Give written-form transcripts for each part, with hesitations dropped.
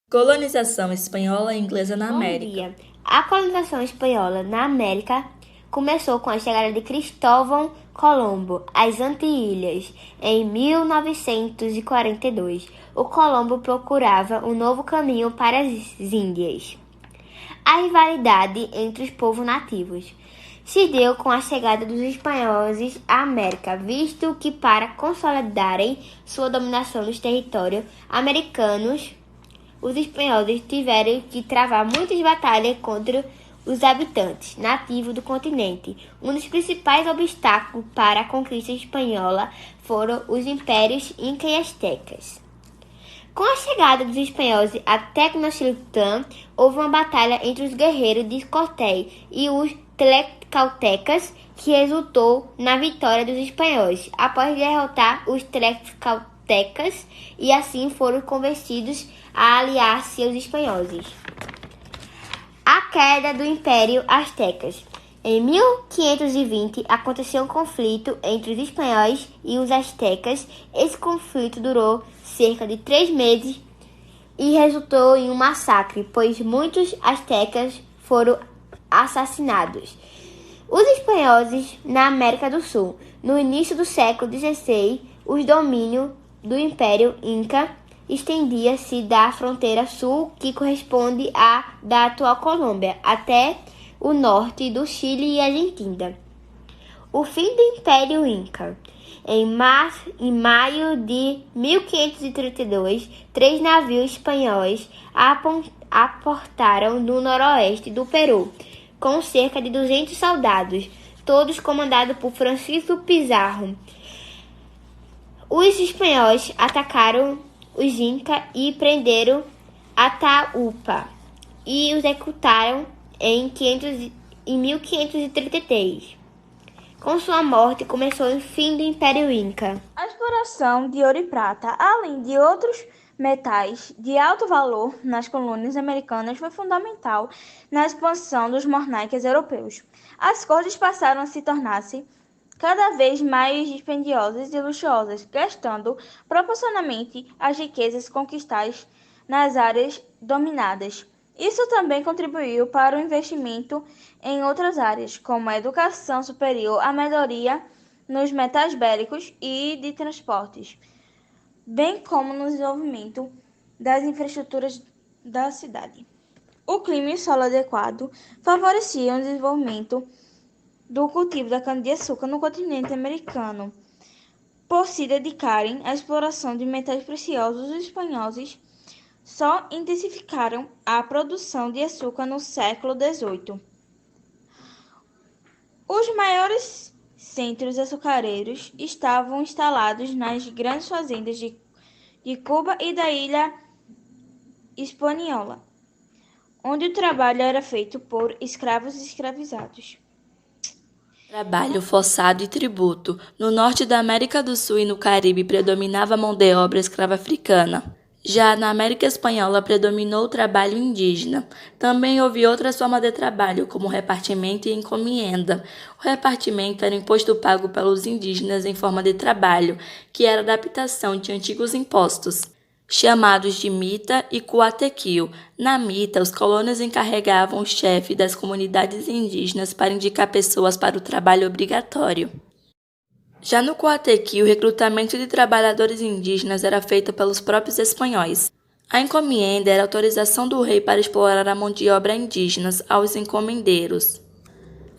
Colonização espanhola e inglesa na Bom América. dia. A colonização espanhola na América começou com a chegada de Cristóvão Colombo às Antilhas em 1942. O Colombo procurava um novo caminho para as Índias. A rivalidade entre os povos nativos se deu com a chegada dos espanhóis à América, visto que para consolidarem sua dominação nos territórios americanos, os espanhóis tiveram que travar muitas batalhas contra os habitantes nativos do continente. Um dos principais obstáculos para a conquista espanhola foram os impérios Inca e Aztecas. Com a chegada dos espanhóis a Tenochtitlan, houve uma batalha entre os guerreiros de Cortés e os tlaxcaltecas, que resultou na vitória dos espanhóis. Após derrotar os tlaxcaltecas, e assim foram convencidos a aliar-se aos espanhóis. A queda do Império Aztecas. Em 1520, aconteceu um conflito entre os espanhóis e os aztecas. Esse conflito durou cerca de 3 meses e resultou em um massacre, pois muitos aztecas foram assassinados. Os espanhóis na América do Sul. No início do século XVI, o domínio do Império Inca estendia-se da fronteira sul, que corresponde à da atual Colômbia, até o norte do Chile e Argentina. O fim do Império Inca. Em maio de 1532, 3 navios espanhóis aportaram no noroeste do Peru, com cerca de 200 soldados, todos comandados por Francisco Pizarro. Os espanhóis atacaram os Incas e prenderam Ataúpa e os executaram em 1533. Com sua morte, começou o fim do Império Inca. A exploração de ouro e prata, além de outros metais de alto valor nas colônias americanas, foi fundamental na expansão dos monarcas europeus. As cortes passaram a se tornar-se cada vez mais dispendiosas e luxuosas, gastando proporcionalmente as riquezas conquistadas nas áreas dominadas. Isso também contribuiu para o investimento em outras áreas, como a educação superior, a melhoria nos metais bélicos e de transportes, bem como no desenvolvimento das infraestruturas da cidade. O clima e o solo adequado favoreciam o desenvolvimento do cultivo da cana-de-açúcar no continente americano. Por se dedicarem à exploração de metais preciosos, os espanhóis só intensificaram a produção de açúcar no século XVIII. Os maiores centros açucareiros estavam instalados nas grandes fazendas de Cuba e da ilha Hispaniola, onde o trabalho era feito por escravos e escravizados. Trabalho forçado e tributo. No norte da América do Sul e no Caribe predominava a mão de obra escrava africana. Já na América Espanhola predominou o trabalho indígena. Também houve outras formas de trabalho, como repartimento e encomienda. O repartimento era um imposto pago pelos indígenas em forma de trabalho, que era adaptação de antigos impostos, chamados de mita e cuatequil. Na mita, os colonos encarregavam o chefe das comunidades indígenas para indicar pessoas para o trabalho obrigatório. Já no Coatequi, o recrutamento de trabalhadores indígenas era feito pelos próprios espanhóis. A encomienda era a autorização do rei para explorar a mão de obra indígenas aos encomendeiros.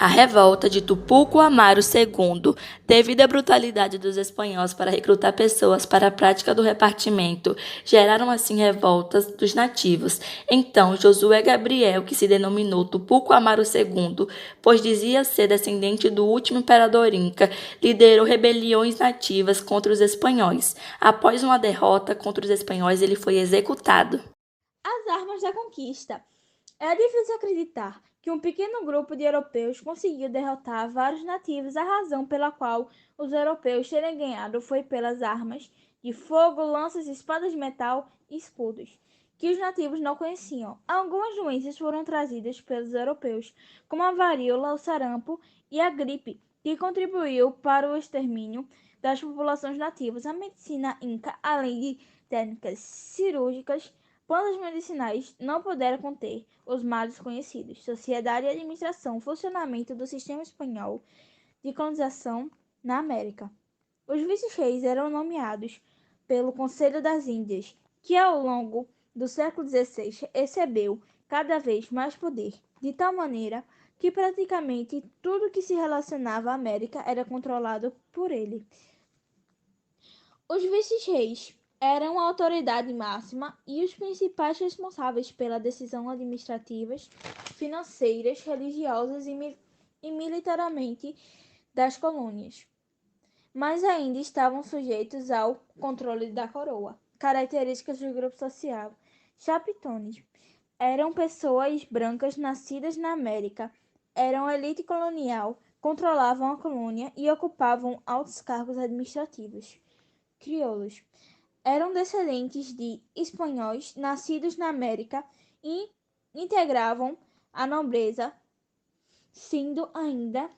A revolta de Tupac Amaru II, devido à brutalidade dos espanhóis para recrutar pessoas para a prática do repartimento, geraram assim revoltas dos nativos. Então, Josué Gabriel, que se denominou Tupac Amaru II, pois dizia ser descendente do último imperador Inca, liderou rebeliões nativas contra os espanhóis. Após uma derrota contra os espanhóis, ele foi executado. As armas da conquista. É difícil acreditar que um pequeno grupo de europeus conseguiu derrotar vários nativos. A razão pela qual os europeus terem ganhado foi pelas armas de fogo, lanças, espadas de metal e escudos, que os nativos não conheciam. Algumas doenças foram trazidas pelos europeus, como a varíola, o sarampo e a gripe, que contribuiu para o extermínio das populações nativas. A medicina inca, além de técnicas cirúrgicas, Plantas medicinais não puderam conter os males conhecidos. Sociedade e administração, funcionamento do sistema espanhol de colonização na América. Os vice-reis eram nomeados pelo Conselho das Índias, que ao longo do século XVI recebeu cada vez mais poder, de tal maneira que praticamente tudo que se relacionava à América era controlado por ele. Os vice-reis eram a autoridade máxima e os principais responsáveis pelas decisões administrativas, financeiras, religiosas e militarmente das colônias, mas ainda estavam sujeitos ao controle da coroa. Características do grupo social: chapitones eram pessoas brancas nascidas na América, eram elite colonial, controlavam a colônia e ocupavam altos cargos administrativos. Crioulos eram descendentes de espanhóis nascidos na América e integravam a nobreza, sendo ainda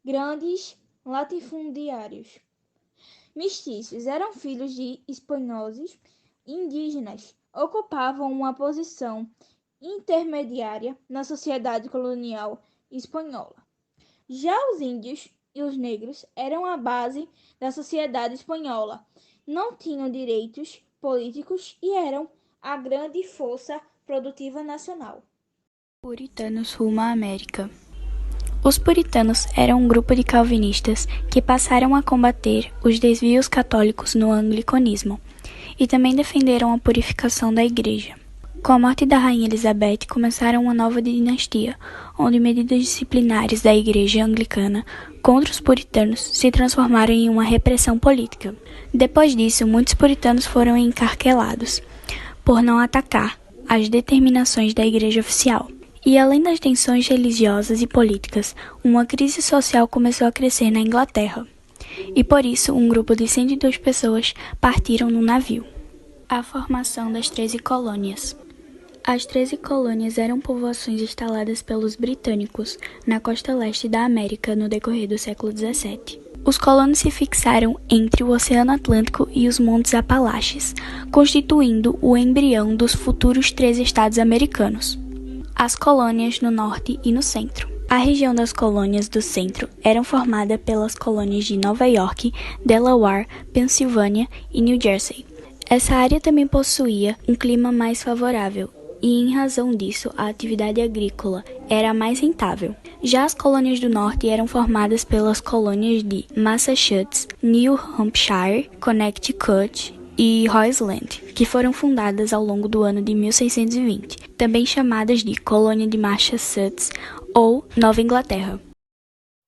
grandes latifundiários. Mestiços eram filhos de espanhóis indígenas, ocupavam uma posição intermediária na sociedade colonial espanhola. Já os índios e os negros eram a base da sociedade espanhola, não tinham direitos políticos e eram a grande força produtiva nacional. Puritanos rumo à América. Os puritanos eram um grupo de calvinistas que passaram a combater os desvios católicos no anglicanismo e também defenderam a purificação da igreja. Com a morte da rainha Elizabeth, começaram uma nova dinastia, onde medidas disciplinares da igreja anglicana contra os puritanos se transformaram em uma repressão política. Depois disso, muitos puritanos foram encarcelados por não atacar as determinações da igreja oficial. E além das tensões religiosas e políticas, uma crise social começou a crescer na Inglaterra. E por isso, um grupo de 102 pessoas partiram num navio. A formação das 13 colônias. As 13 colônias eram povoações instaladas pelos britânicos na costa leste da América no decorrer do século XVII. Os colonos se fixaram entre o Oceano Atlântico e os Montes Apalaches, constituindo o embrião dos futuros 13 estados americanos. As colônias no norte e no centro. A região das colônias do centro eram formada pelas colônias de Nova York, Delaware, Pensilvânia e New Jersey. Essa área também possuía um clima mais favorável e, em razão disso, a atividade agrícola era mais rentável. Já as colônias do norte eram formadas pelas colônias de Massachusetts, New Hampshire, Connecticut e Rhode Island, que foram fundadas ao longo do ano de 1620, também chamadas de Colônia de Massachusetts ou Nova Inglaterra.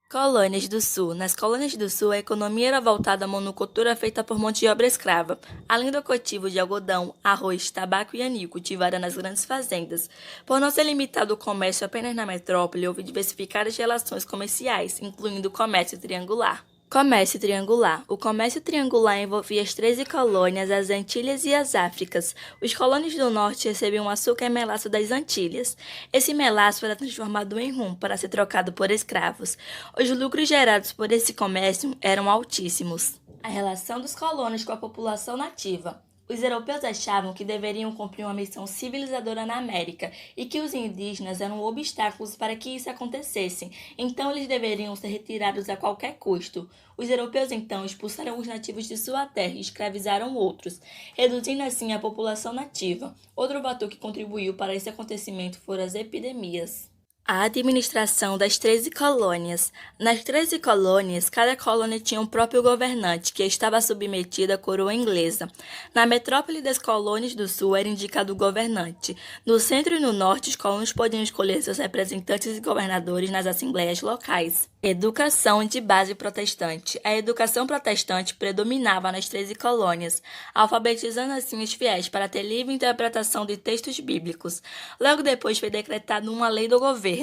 Colônias do Sul. Nas colônias do Sul, a economia era voltada à monocultura feita por mão de obra escrava, além do cultivo de algodão, arroz, tabaco e anil, cultivada nas grandes fazendas. Por não ser limitado o comércio apenas na metrópole, houve diversificadas relações comerciais, incluindo o comércio triangular. Comércio triangular. O comércio triangular envolvia as 13 colônias, as Antilhas e as Áfricas. Os colonos do norte recebiam açúcar e melaço das Antilhas. Esse melaço era transformado em rum para ser trocado por escravos. Os lucros gerados por esse comércio eram altíssimos. A relação dos colonos com a população nativa. Os europeus achavam que deveriam cumprir uma missão civilizadora na América e que os indígenas eram obstáculos para que isso acontecesse, então eles deveriam ser retirados a qualquer custo. Os europeus então expulsaram os nativos de sua terra e escravizaram outros, reduzindo assim a população nativa. Outro fator que contribuiu para esse acontecimento foram as epidemias. A administração das 13 colônias. Nas 13 colônias, cada colônia tinha um próprio governante, que estava submetido à coroa inglesa. Na metrópole das colônias do sul era indicado o governante. No centro e no norte, os colonos podiam escolher seus representantes e governadores nas assembleias locais. Educação de base protestante. A educação protestante predominava nas 13 colônias, alfabetizando assim os fiéis para ter livre interpretação de textos bíblicos. Logo depois foi decretada uma lei do governo.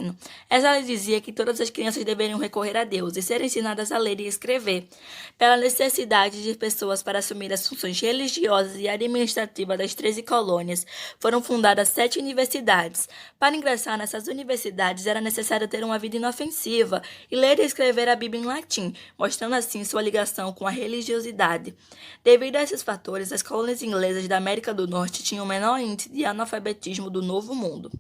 Essa lei dizia que todas as crianças deveriam recorrer a Deus e ser ensinadas a ler e escrever. Pela necessidade de pessoas para assumir as funções religiosas e administrativas das 13 colônias, foram fundadas 7 universidades. Para ingressar nessas universidades era necessário ter uma vida inofensiva e ler ler e escrever a Bíblia em latim, mostrando assim sua ligação com a religiosidade. Devido a esses fatores, as colônias inglesas da América do Norte tinham o menor índice de analfabetismo do Novo Mundo.